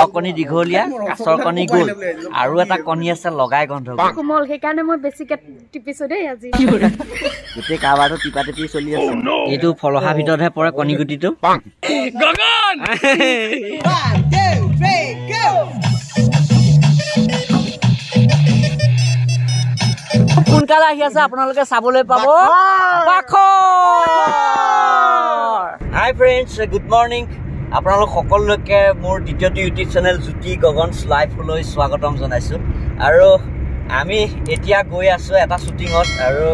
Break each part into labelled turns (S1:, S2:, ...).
S1: কণী দীঘলীয়া কাছৰ কণী গোল আৰু এটা কণী আছে লগাই গন্ধ
S2: কোমল সেইকাৰণে মই বেছিকে টিপিছো দেই আজি
S1: গোটেই কাবাৰটো টিপা টিপি চলি আছে এইটো ফলহা ভিতৰতহে পৰে কণী গুটিটো গগন সোনকালে আহি আছে আপোনালোকে চাবলৈ পাব হাই ফ্ৰেণ্ডছ গুড মৰ্ণিং আপোনালোক সকলোকে মোৰ দ্বিতীয়টো ইউটিউব চেনেল জ্যোতি গগনছ লাইফলৈ স্বাগতম জনাইছোঁ আৰু আমি এতিয়া গৈ আছোঁ এটা শ্বুটিঙত আৰু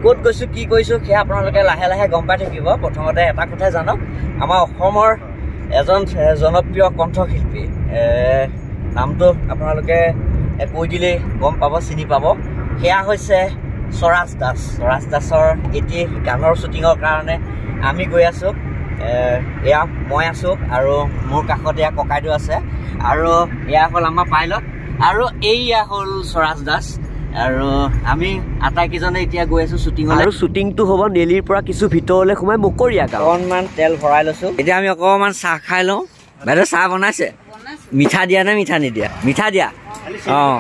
S1: ক'ত গৈছোঁ কি কৰিছোঁ সেয়া আপোনালোকে লাহে লাহে গম পাই থাকিব প্ৰথমতে এটা কথাই জানক আমাৰ অসমৰ এজন জনপ্ৰিয় কণ্ঠশিল্পী নামটো আপোনালোকে কৈ দিলেই গম পাব চিনি পাব সেয়া হৈছে স্বৰাজ দাসৰ এটি গানৰ শ্বুটিঙৰ কাৰণে আমি গৈ আছোঁ এয়া মই আছোঁ আৰু মোৰ কাষত এয়া ককাইদেউ আছে আৰু এয়া হ'ল আমাৰ পাইলট আৰু এইয়া হ'ল স্বৰাজ দাস আৰু আমি আটাইকেইজনে এতিয়া গৈ আছোঁ শ্বুটিঙলৈ আৰু শ্বুটিংটো হ'ব নেলিৰ পৰা কিছু ভিতৰলৈ সোমাই মকৰীয়া গাঁও অকণমান তেল ভৰাই লৈছোঁ এতিয়া আমি অকণমান চাহ খাই লওঁ বাইদেউ চাহ বনাইছে মিঠা দিয়া নে মিঠা নিদিয়া মিঠা দিয়া অঁ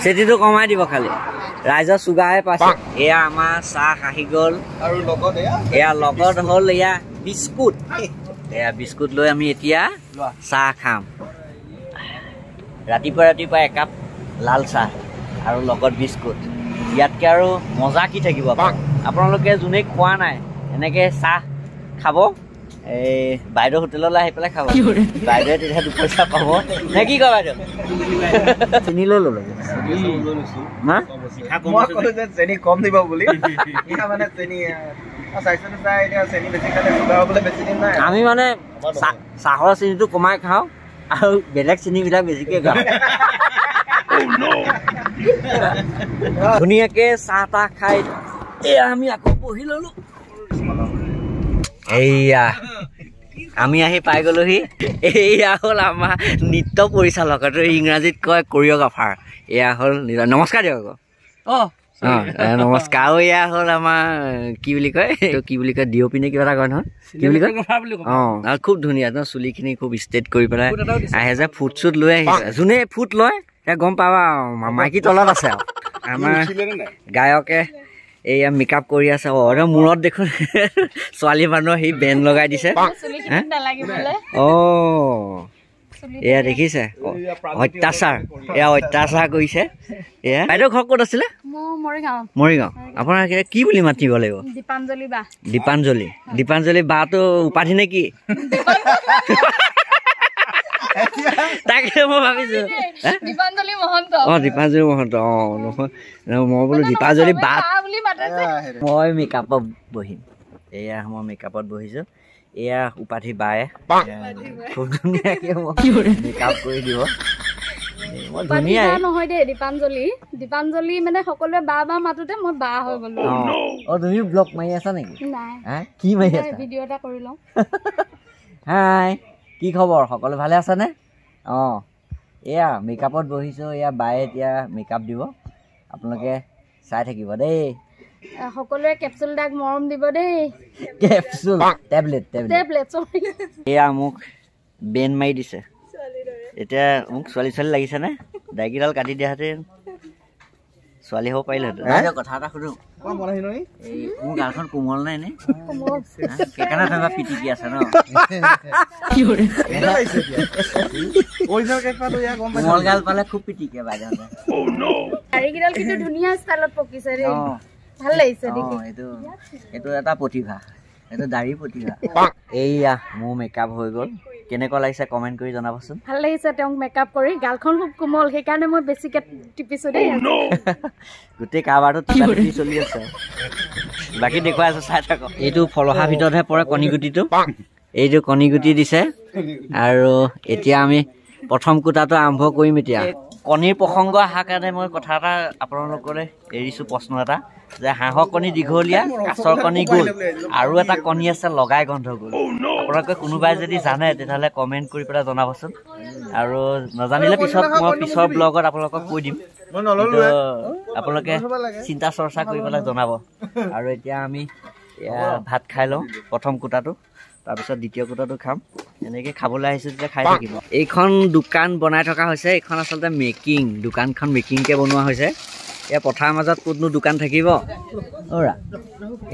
S1: চেটিটো কমাই দিব খালি ৰাইজৰ চুগাৰহে পাইছে এয়া আমাৰ চাহ আহি গ'ল আৰু এয়া লগত হ'ল এয়া বিস্কুট এয়া বিস্কুট লৈ আমি এতিয়া চাহ খাম ৰাতিপুৱা একাপ লাল চাহ আৰু লগত বিস্কুট ইয়াতকৈ আৰু মজা কি থাকিব আপোনালোকে যোনে খোৱা নাই এনেকৈ চাহ খাব এই বাইদেউ হোটেললৈ আহি পেলাই খাব বাইদেৱে তেতিয়া দুপইচা পাব নে কি কয় বাইদেউ চিনি লৈ ল'লো
S3: চেনি কম দিব বুলি
S1: আমি মানে চাহৰ চেনিটো কমাই খাওঁ আৰু বেলেগ চেনিবিলাক বেছিকৈ খাওঁ ধুনীয়াকে চাহ তাহ খাই এয়া আমি আকৌ বহি ললো এইয়া আমি আহি পাই গলোহি এয়া হ'ল আমাৰ নৃত্য পৰিচালক আৰু ইংৰাজীত কয় কৰিঅ'গ্ৰাফাৰ এয়া হ'ল নমস্কাৰ দিয়ক আকৌ নমস্কাৰ আৰু এয়া হ'ল আমাৰ কি বুলি কয় ডি অ' পি নে কিবা এটা কয় নহয় কি বুলি কয় অঁ আৰু খুব ধুনীয়া ন চুলিখিনি খুব ষ্ট্ৰেট কৰি পেলাই আহে যে ফুট চুট লৈ আহিছে যোনে ফুট লয় গম পাবা মাইকী তলত আছে আৰু আমাৰ গায়কে এয়া মেকআপ কৰি আছে মূৰত দেখোন ছোৱালী মানুহৰ সেই বেণ্ড লগাই দিছে এয়া দেখিছে অত্যাচাৰ কৰিছে এয়া বাইদেউ ঘৰ ক'ত আছিলে মৰিগাঁও আপোনাৰ কি বুলি মাতিব লাগিব দীপাঞ্জলি বাটো উপাধি নে কি তাকে মই ভাবিছো দীপাঞ্জলি মহন্ত মই বোলো দীপাঞ্জলি বাট মই মেকআপত বহিম এয়া মই মেকআপত বহিছো এয়া উপাধি বায়ে খুব ধুনীয়াকে মেকআপ কৰি দিব
S2: নহয় দেই দীপাঞ্জলি মানে সকলোৱে বা মাতোতে মই বা হৈ গলো
S1: তুমি ব্লগ মাৰি আছা নেকি কি মাৰি আছা
S2: ভিডিঅ' এটা কৰি লওঁ
S1: হাই কি খবৰ সকলো ভালে আছেনে অঁ এয়া মেকআপত বহিছোঁ এয়া বায়ে এতিয়া মেকআপ দিব আপোনালোকে চাই থাকিব দেই
S2: সকলোৱে কেপচুল দাগ মৰম দিব দেই
S1: কেপচুল টেবলেট এয়া মোক বেন মাৰি দিছে এতিয়া মোক ছোৱালী লাগিছেনে দাইকিডাল কাটি দিয়াহেঁতেন ছোৱালী হ'ব পাৰিলেহেঁতেন কথা এটা সুধো মোৰ গালখন কোমল নাই নে সেইকাৰণে তেনেকুৱা পিটিকি আছে ন কোমল গাল পালে খুব পিটিকে বাইদেউ
S2: কিন্তু ধুনীয়া ষ্টাইলত পকিছে দেই ভাল লাগিছে দেখি
S1: এইটো এটা প্ৰতিভা এইটো দাঢ়ি প্ৰতিভা এইয়া মোৰ মেকআপ হৈ গ'ল কেনেকুৱা লাগিছে কমেণ্ট কৰি জনাবচোন
S2: ভাল লাগিছে তেওঁক মেকআপ কৰি গালখন খুব কোমল সেইকাৰণে মই বেছিকে টিপিছো দেই
S1: গোটেই কাবাৰটো টিপি চলি আছে বাকী দেখুৱাই আছো চাই থাকক এইটো ফলহা ভিতৰতহে পৰে কণী গুটিটো এইটো কণী গুটি দিছে আৰু এতিয়া আমি প্ৰথম কোটাটো আৰম্ভ কৰিম এতিয়া কণীৰ প্ৰসংগ অহাৰ কাৰণে মই কথা এটা আপোনালোকলৈ এৰিছোঁ প্ৰশ্ন এটা যে হাঁহৰ কণী দীঘলীয়া কাছৰ কণী গোল আৰু এটা কণী আছে লগাই গন্ধ গোল আপোনালোকে কোনোবাই যদি জানে তেতিয়াহ'লে কমেণ্ট কৰি পেলাই জনাবচোন আৰু নাজানিলে পিছত মই পিছৰ ব্লগত আপোনালোকক কৈ দিম আপোনালোকে চিন্তা চৰ্চা কৰি পেলাই জনাব আৰু এতিয়া আমি ভাত খাই লওঁ প্ৰথম কোটাটো তাৰপিছত দ্বিতীয় কোটাটো খাম এনেকৈ খাবলৈ আহিছোঁ তেতিয়া খাই থাকিব এইখন দোকান বনাই থকা হৈছে এইখন আচলতে মেকিং দোকানখন মেকিংকৈ বনোৱা হৈছে এয়া পথাৰৰ মাজত ক'তনো দোকান থাকিব অ'ৰা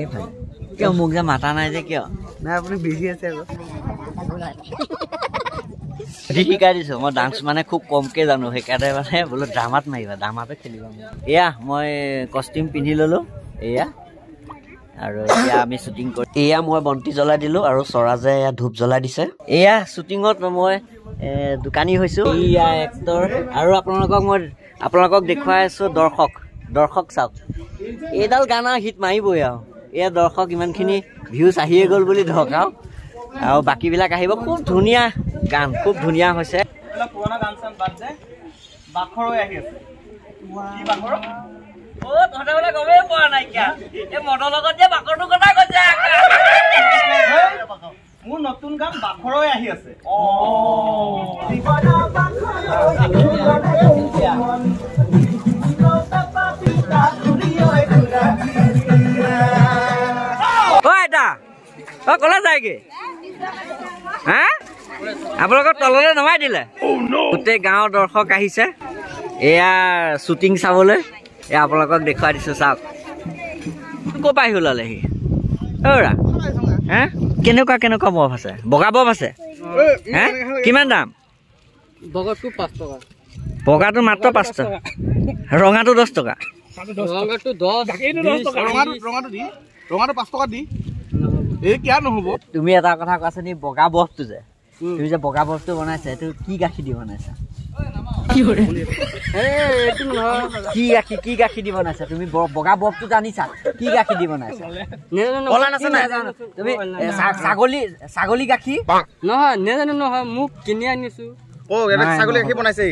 S1: এইফালে কিয় মোক যে মাতা নাই যে কিয়
S3: নাই আপুনি বিজি আছে আকৌ
S1: শিকাই দিছোঁ মই ডান্স মানে খুব কমকৈ জানো সেইকাৰণে মানে বোলো ড্ৰামাত মাৰিবা ড্ৰামাতে খেলিবা এয়া মই কষ্টিউম পিন্ধি ল'লোঁ এয়া আৰু এতিয়া আমি শ্বুটিং কৰি এয়া মই বন্তি জ্বলাই দিলোঁ আৰু স্বৰাজে এয়া ধূপ জ্বলাই দিছে এয়া শ্বুটিঙত মই দোকানী হৈছোঁ এয়া এক্টৰ আৰু আপোনালোকক দেখুৱাই আছোঁ দৰ্শক চাওক এইডাল গান হিট মাৰিবই আৰু এয়া দৰ্শক ইমানখিনি ভিউজ আহিয়ে গ'ল বুলি ধৰক আৰু বাকীবিলাক আহিব খুব ধুনীয়া গান খুব ধুনীয়া হৈছে
S3: পুৰণা গান চান বাদ যে বাখৰ হৈ আহি আছে কি বাখৰ
S1: তহঁতে গমেই পোৱা নাইকিয়া এই মদৰ লগত যে বাকৰটো কথা কৈছে
S3: মোৰ নতুন গান বাখৰ হৈ আহি আছে
S1: কলে যায়গে হা আপোনালোকৰ তললৈ নমাই দিলে গোটেই গাঁৱৰ দৰ্শক আহিছে এয়া শ্বুটিং চাবলৈ এয়া আপোনালোকক দেখুৱাই দিছোঁ চাওক ক'ৰ পৰা আহি ওলালেহি অ'ৰা হে কেনেকুৱা বৰফ আছে বগা বৰফ আছে হে কিমান দাম
S4: বগাটো 5 টকা
S1: বগাটো মাত্ৰ 5 টকা ৰঙাটো 10 টকা
S4: ৰঙাটো 10 টকা
S3: ৰঙাটো 5 টকা দি এই কিয় নহ'ব
S1: তুমি এটা কথা কোৱাচোন এই বগা বৰফটো যে তুমি যে বগা বৰফটো বনাইছা এইটো কি গাখীৰ দি বনাইছা কি গাখীৰ দি বনাইছা তুমি বগা বৰফটো জানিছা কি গাখীৰ দি বনাইছা তুমি ছাগলী গাখীৰ
S4: নহয় নেজানো নহয় মোক কিনি আনিছো
S3: ছাগলী গাখীৰ বনাইছে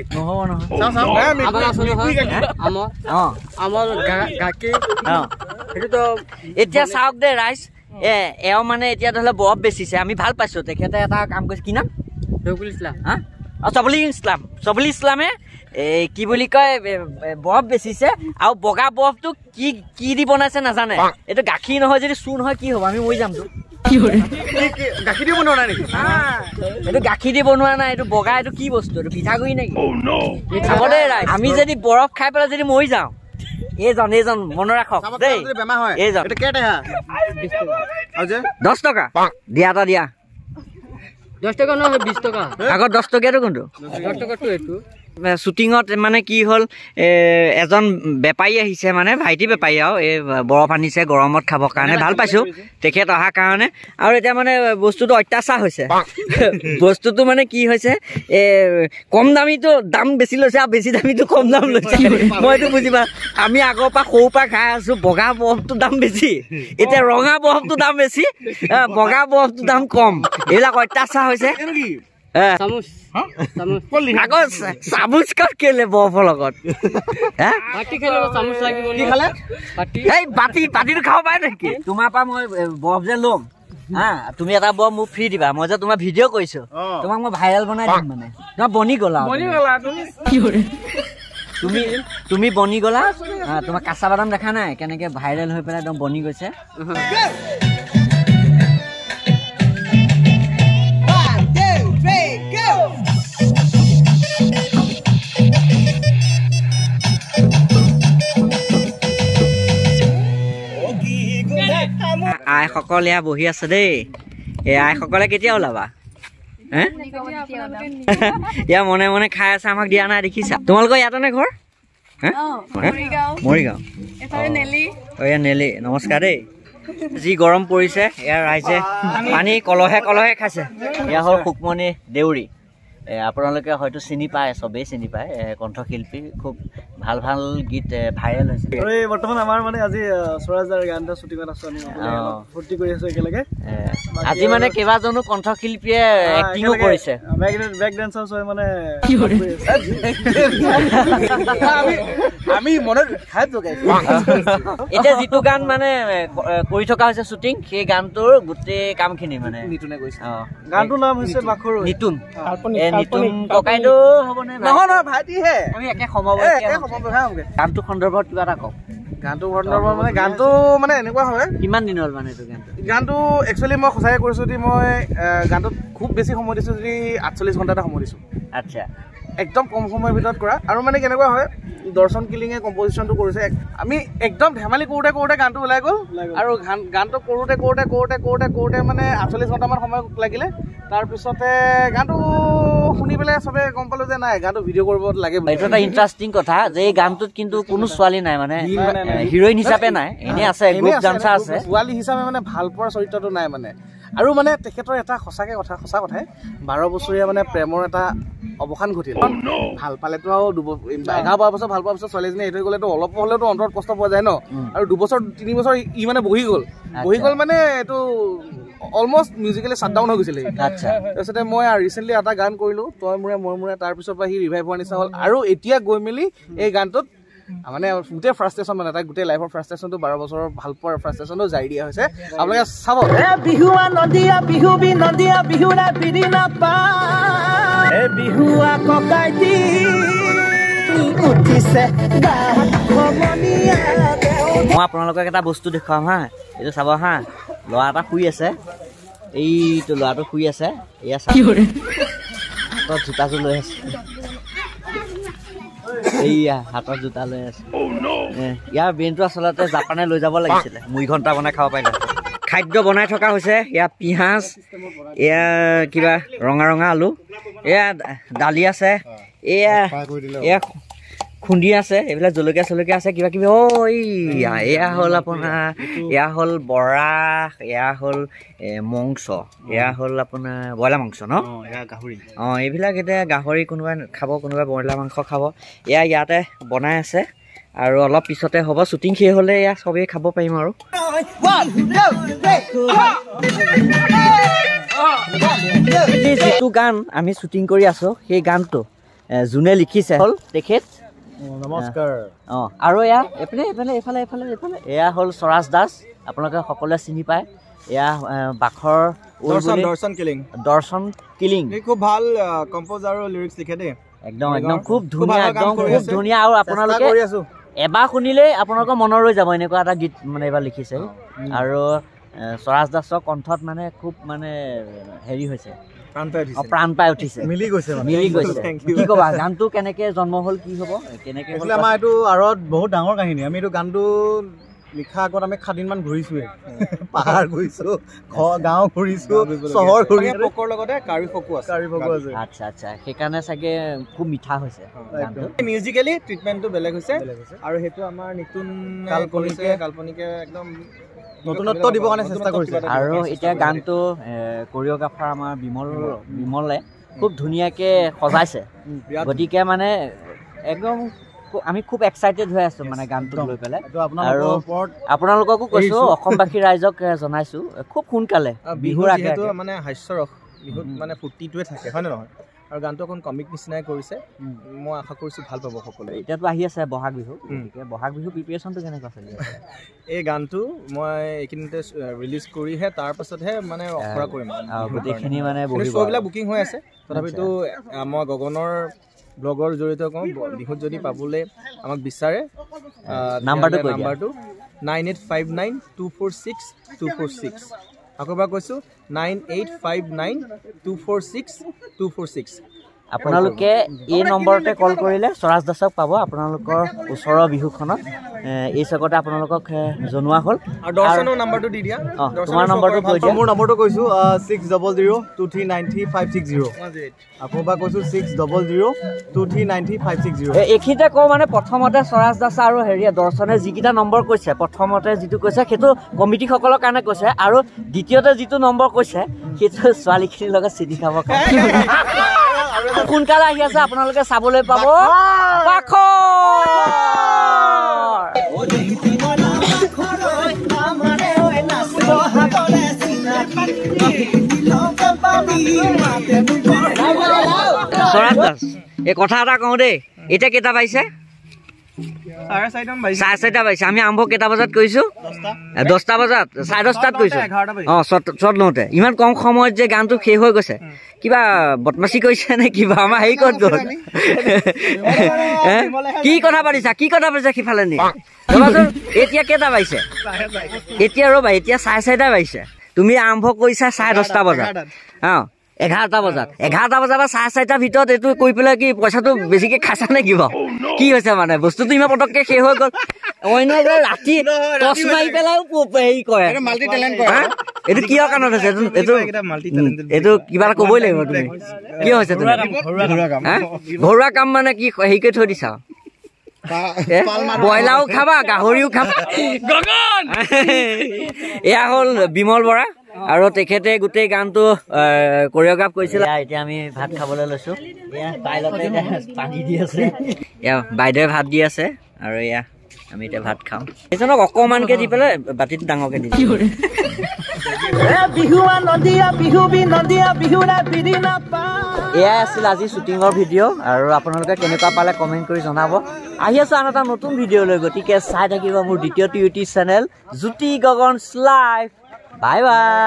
S4: আমাৰ গাখীৰ
S1: সেইটোতো এতিয়া চাওক দে ৰাইজ এওঁ মানে এতিয়া ধৰি লওক বৰফ বেচিছে আমি ভাল পাইছোঁ তেখেতে এটা কাম কৰিছে কি নাম চবলি ইছলামে কি বুলি কয় বৰফ বেচিছে আৰু বগা বৰফটো কি দি বনাইছে নাজানে এইটো গাখীৰ নহয় যদি চূণ হয় কি হ'ব আমি মৰি যামতো
S3: গাখীৰ দি বনোৱা নাই নেকি
S1: এইটো গাখীৰ দি বনোৱা নাই এইটো বগা এইটো কি বস্তু এইটো পিঠাগুৰি নেকি খাব দেই ৰাইজ আমি যদি বৰফ খাই পেলাই যদি মৰি যাওঁ এইজন মনত ৰাখক দেই এইজন 10 টকা দিয়া এটা দিয়া
S4: 10 টকা নহয় 20 টকা
S1: আগত 10 টকীয়াটো কোনটো
S4: 10 টকাটো এইটো
S1: শ্বুটিঙত মানে কি হ'ল এজন বেপাৰী আহিছে মানে ভাইটি বেপাৰী আৰু এই বৰফ আনিছে গৰমত খাবৰ কাৰণে ভাল পাইছোঁ তেখেত অহাৰ কাৰণে আৰু এতিয়া মানে বস্তুটো অত্যাচাৰ হৈছে বস্তুটো মানে কি হৈছে কম দামীটো দাম বেছি লৈছে আৰু বেছি দামীটো কম দাম লৈছে মইতো বুজিবা আমি আগৰ পৰা সৰুৰ পৰা খাই আছোঁ বগা বৰফটোৰ দাম বেছি এতিয়া ৰঙা বৰফটোৰ দাম বেছি বগা বৰফটোৰ দাম কম এইবিলাক অত্যাচাৰ হৈছে চামুচ কত কেলে বৰফৰ লগত বাতিটো খাব পাৰে নেকি তোমাৰ পৰা মই বৰফ যে ল'ম হা তুমি এটা বৰফ মোক ফ্ৰী দিবা মই যে তোমাৰ ভিডিঅ' কৰিছো তোমাক মই ভাইৰেল বনাই দিম মানে তোমাৰ বনি গ'লা তুমি বনি গ'লা তোমাৰ কাঁচা বাদাম দেখা নাই কেনেকে ভাইৰেল হৈ পেলাই একদম বনি গৈছে আইসকল এয়া বহি আছে দেই এই আইসকলে কেতিয়া ওলাবা এয়া মনে মনে খাই আছে আমাক দিয়া নাই দেখিছা তোমালোকৰ ইয়াতে নে ঘৰ মৰিগাঁও এয়া নেলি নমস্কাৰ দেই যি গৰম পৰিছে ইয়াৰ ৰাইজে পানী কলহে খাইছে এয়া হ'ল সুকমণি দেউৰী আপোনালোকে হয়তো চিনি পায় চবেই চিনি পায় কণ্ঠশিল্পী খুব ভাল গীত ভাইৰেল হৈছে
S3: বৰ্তমান আমাৰ মানে আজি স্বৰাজৰ গান এটা শ্বুটিঙত আছো আমি ফূৰ্তি কৰি আছো একেলগে
S1: আজি মানে কেইবাজনো কণ্ঠশিল্পীয়ে এক্টিঙো কৰিছে
S3: বেক ডেন্সাৰ হয় মানে আমি মনত খাই জগাইছো
S1: এতিয়া যিটো গান মানে কৰি থকা হৈছে শ্বুটিং সেই গানটোৰ গোটেই কামখিনি মানে
S3: নিতুনে কৈছে গানটোৰ নাম হৈছে বাখৰ
S1: নিতুন নিতুন ককাইটো হ'বনে
S3: নহয় নহয় ভাইটিহে
S1: আমি একে সমবয়সীয়া
S3: হ'মগে
S1: গানটো সন্দৰ্ভত কিবা এটা কওক
S3: গানটো সন্দৰ্ভত মানে গানটো মানে এনেকুৱা হয়
S1: কিমান দিন হ'ল মানে এইটো
S3: গানটো একচুৱেলি মই সঁচাকৈ কৰিছোঁ যদি মই গানটোত খুব বেছি সময় দিছোঁ যদি 48 ঘণ্টা এটা সময় দিছোঁ
S1: আচ্ছা
S3: একদম কম সময়ৰ ভিতৰত কৰা আৰু মানে কেনেকুৱা হয় দৰ্শন কিলিঙে কম্পজিশ্যনটো কৰিছে আমি একদম ধেমালি কৰোঁতে গানটো ওলাই গ'ল আৰু গানটো কৰোঁতে মানে 48 ঘণ্টামান সময় লাগিলে তাৰপিছতে গানটো শুনি পেলাই চবে গম পালোঁ যে নাই গানটো ভিডিঅ' কৰিব লাগে
S1: এইটো এটা ইণ্টাৰেষ্টিং কথা যে এই গানটোত কিন্তু কোনো ছোৱালী নাই মানে হিৰইন হিচাপে নাই এনেই আছে গ্ৰুপ ডান্সাৰ আছে
S3: ছোৱালী হিচাপে মানে ভাল পোৱাৰ চৰিত্ৰটো নাই মানে আৰু মানে তেখেতৰ এটা সঁচা কথাই 12 বছৰীয়া মানে প্ৰেমৰ এটা অৱসান ঘটিল ভাল পালেতো আৰু 11-12 বছৰ ভাল পোৱাৰ পিছত ছোৱালীজনী এৰি গ'লেতো অলপ হ'লেওতো অন্তৰত কষ্ট পোৱা যায় ন আৰু 2 বছৰ 3 বছৰ ই মানে বহি গ'ল মানে এইটো অলমষ্ট মিউজিকেলি শ্বাটডাউন হৈ গৈছিলে তাৰপিছতে মই ৰিচেণ্টলি এটা গান কৰিলোঁ তই মোৰে মই মোৰে তাৰপিছৰ পৰা সি ৰিভাইভ হোৱাৰ নিচিনা হ'ল আৰু এতিয়া গৈ মেলি এই গানটোত মানে গোটেই ফ্ৰাষ্ট্ৰেশ্যন মানে তাই গোটেই লাইফৰ ফ্ৰাষ্ট্ৰেশ্যনটো 12 বছৰৰ ভাল পোৱাৰ ফ্ৰাষ্ট্ৰেশ্যনটো জাৰি দিয়া হৈছে আপোনালোকে চাব বিহুৱা নদিয়া বিহুৰা বিৰি নাপা বিহুৱা ককাই দি উঠিছে
S1: মই আপোনালোকক এটা বস্তু দেখুৱাম হা এইটো চাব হা ল'ৰা এটা শুই আছে এইটো ল'ৰাটো শুই আছে এয়া হাতত জোতাযোৰ লৈ আছে এইয়া হাতত জোতা লৈ আছে ইয়াৰ ব্ৰেইনটো আচলতে জাপানে লৈ যাব লাগিছিলে 2 ঘণ্টা বনাই খাব পাৰিলে খাদ্য বনাই থকা হৈছে এয়া পিঁয়াজ এয়া কিবা ৰঙা আলু এয়া দালি আছে এয়া খুন্দি আছে এইবিলাক জলকীয়া আছে কিবা কিবি এয়া হ'ল আপোনাৰ এয়া হ'ল বৰা এয়া হ'ল মাংস এয়া হ'ল আপোনাৰ ব্ৰইলাৰ মাংস ন গাহৰি এইবিলাক এতিয়া গাহৰি কোনোবাই খাব কোনোবাই ব্ৰইলাৰ মাংস খাব এয়া ইয়াতে বনাই আছে আৰু অলপ পিছতে হ'ব শ্বুটিং শেষ হ'লে এয়া চবেই খাব পাৰিম আৰু যিটো গান আমি শ্বুটিং কৰি আছো সেই গানটো যোনে লিখিছে হ'ল তেখেত
S3: নমস্কাৰ
S1: আৰু এয়া এইফালে এয়া হ'ল স্বৰাজ দাস আপোনালোকে সকলোৱে চিনি পায় এয়া বাখৰ দৰ্শন কিলিং
S3: খুব ভাল কম্প'জ আৰু লিৰিক্স লিখে দেই
S1: একদম খুব ধুনীয়া আৰু আপোনালোকে এবাৰ শুনিলেই আপোনালোকৰ মনৰ ৰৈ যাব এনেকুৱা এটা গীত মানে এইবাৰ লিখিছে আৰু স্বৰাজ দাসৰ কণ্ঠত মানে খুব মানে হেৰি হৈছে প্ৰাণ পাই উঠিছে মিলি গৈছে কি ক'বা গানটো কেনেকে জন্ম হ'ল কি হ'ব কেনেকে
S3: আমাৰ এইটো আৰত বহুত ডাঙৰ কাহিনী আমি এইটো গানটো লিখা আগত আমি 7 দিনমান ঘূৰিছোৱে পাহাৰ ঘূৰিছোঁ গাঁও ঘূৰিছোঁ চহৰ ঘূৰিছোঁ লগতে কাৰি ফকু আছে
S1: আচ্ছা সেইকাৰণে চাগে খুব মিঠা হৈছে
S3: মিউজিকেলি ট্ৰিটমেণ্টটো বেলেগ হৈছে আৰু সেইটো আমাৰ নিতুন কাল্পনিকে একদম নতুনত্ব দিবৰ কাৰণে চেষ্টা কৰিছে
S1: আৰু এতিয়া গানটো কোৰিঅ'গ্ৰাফাৰ আমাৰ বিমলে খুব ধুনীয়াকে সজাইছে গতিকে মানে একদম আমি খুব এক্সাইটেড হৈ আছো মানে গানটো লৈ পেলাই আৰু আপোনালোককো কৈছো অসমবাসী ৰাইজক জনাইছো খুব সোনকালে বিহুৰ আগে
S3: মানে হাস্যৰস বিহুত মানে ফূৰ্তিটোৱে থাকে হয় নে নহয় আৰু গানটো অকণ কমিক নিচিনাই কৰিছে মই আশা কৰিছোঁ ভাল পাব সকলোৱে
S1: এতিয়াতো আহি আছে বহাগ বিহু বহাগ বিহু প্ৰিপেৰেশ্যনটো কেনেকুৱা চলি আছে
S3: এই গানটো মই এইখিনিতে ৰিলিজ কৰিহে তাৰপাছতহে মানে অখৰা কৰিম
S1: গোটেইখিনি মানে
S3: শ্ব'বিলাক বুকিং হৈ আছে তথাপিতো মই গগনৰ ব্লগৰ জৰিয়তে কওঁ বিহুত যদি পাবলৈ আমাক বিচাৰে নাম্বাৰটো 9859246246 আকৌ এবাৰ কৈছোঁ 9859246246
S1: আপোনালোকে এই নম্বৰতে কল কৰিলে স্বৰাজ দাসক পাব আপোনালোকৰ ওচৰৰ বিহুখনত এই চকতে আপোনালোকক জনোৱা হ'ল
S3: আৰু দৰ্শনৰ নম্বৰটো দি দিয়া
S1: তোমাৰ নম্বৰটো কৈ দিয়া
S3: মোৰ নম্বৰটো কৈছোঁ 6002390560 আকৌ এবাৰ কৈছোঁ 6002390560
S1: এইখিনিতে কওঁ মানে প্ৰথমতে স্বৰাজ দাস আৰু দৰ্শনে যিকেইটা নম্বৰ কৈছে প্ৰথমতে যিটো কৈছে সেইটো কমিটিসকলৰ কাৰণে কৈছে আৰু দ্বিতীয়তে যিটো নম্বৰ কৈছে সেইটো ছোৱালীখিনিৰ লগত চিনি খাব সোনকালে আহি আছে আপোনালোকে চাবলৈ পাব স্বৰাজ দাস এই কথা এটা কওঁ দেই এতিয়া কেইটা পাইছে 4:30 বাজিছে আমি আৰম্ভ কেইটা বজাত কৰিছো 10টা বজাত 10:30 কৰিছো চট লওঁতে ইমান কম সময়ত যে গানটো শেষ হৈ গৈছে কিবা বদমাছি কৰিছে নে কিবা আমাৰ হেৰি ক'ত গ'ল কি কথা পাতিছা সিফালে নি ৰবাচোন এতিয়া কেইটা বাজিছে এতিয়া ৰবা এতিয়া 4:30 বাজিছে তুমি আৰম্ভ কৰিছা 10:30 বজাত 11টা বজাত বা 4:30 ভিতৰত এইটো কৈ পেলাই কি পইচাটো বেছিকে খাইছা নে কিবা কি হৈছে মানে বস্তুটো ইমান পটককে শেষ হৈ গ'ল অন্য ৰাতি টচ মাৰি পেলাইও হেৰি কৰে এইটো কিয় কাৰণত হৈছে এইটো কিবা এটা ক'বই লাগিব তুমি কি হৈছে তুমি ঘৰুৱা কাম মানে কি হেৰি কৰি থৈ দিছা ব্ৰইলাৰো খাবা গাহৰিও খাবা এয়া হ'ল বিমল বৰা আৰু তেখেতে গোটেই গানটো কোৰিঅগ্ৰাফ কৰিছিল এতিয়া আমি ভাত খাবলৈ লৈছো পানী দি আছে এয়া বাইদেৱে ভাত দি আছে আৰু এয়া আমি এতিয়া ভাত খাওঁ এজনক অকমানকে দি পেলাই বাতিত ডাঙৰকে দি এয়াই আছিল আজি শ্বুটিঙৰ ভিডিঅ' আৰু আপোনালোকে কেনেকুৱা পালে কমেণ্ট কৰি জনাব আহি আছো আন এটা নতুন ভিডিঅ' লৈ গতিকে চাই থাকিব মোৰ দ্বিতীয়টো ইউটিউব চেনেল জ্যোতি গগনছ লাইভ বাই বাই